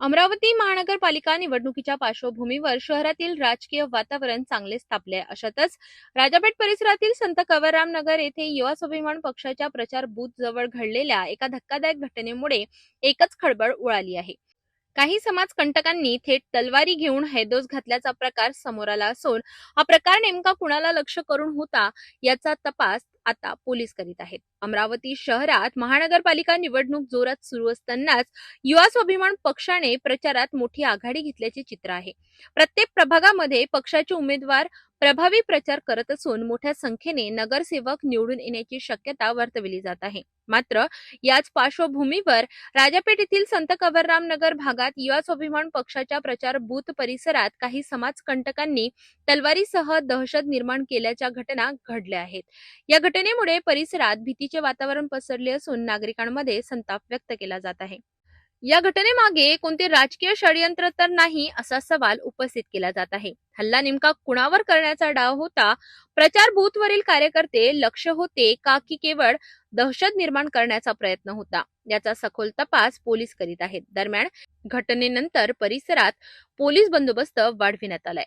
अमरावती महानगरपालिका निवडणुकीच्या पार्श्वभूमीवर शहरातील राजकीय वातावरण चांगलेच तापले आहे. अशातच राजापेठ परिसरातील संत कवरराम नगर येथे युवा स्वाभिमान पक्षाच्या प्रचार बूथ जवळ घडलेल्या एका धक्कादायक घटनेमुळे एकच खळबळ उडाली आहे. काही समाजकंटकांनी थेट तलवारी घेऊन हैदोस घातल्याचा प्रकार समोर आला असून हा प्रकार नेमका कुणाला लक्ष्य करून होता याचा तपास आता पोलीस करीत आहेत. अमरावती शहरात महानगरपालिका निवडणूक जोरात सुरू असतानाच युवा स्वाभिमान पक्षाने प्रचारात मोठी आघाडी घेतल्याचे चित्र आहे. प्रत्येक प्रभागामध्ये पक्षाचे उमेदवार प्रभावी प्रचार करत असून मोठ्या संख्येने नगरसेवक निवडून येण्याची शक्यता वर्तवली जात आहे. मात्र याच पार्श्वभूमीवर राजापेठ येथील संत कवरराम नगर भागात युवा स्वाभिमान पक्षाच्या प्रचार बूथ परिसरात काही समाजकंटकांनी तलवारीसह दहशत निर्माण केल्याच्या घटना घडल्या आहेत. या घटनेमुळे परिसरात भीतीचे वातावरण पसरले असून नागरिकांमध्ये संताप व्यक्त केला जात आहे. या घटनेमागे कोणते राजकीय षडयंत्र तर नाही असा सवाल उपस्थित केला जात आहे. हल्ला नेमका कुणावर करण्याचा डाव होता? प्रचार बूथवरील कार्यकर्ते लक्ष होते का की केवळ दहशत निर्माण करण्याचा प्रयत्न होता? याचा सखोल तपास पोलीस करीत आहेत. दरम्यान घटनेनंतर परिसरात पोलीस बंदोबस्त वाढविण्यात आलाय.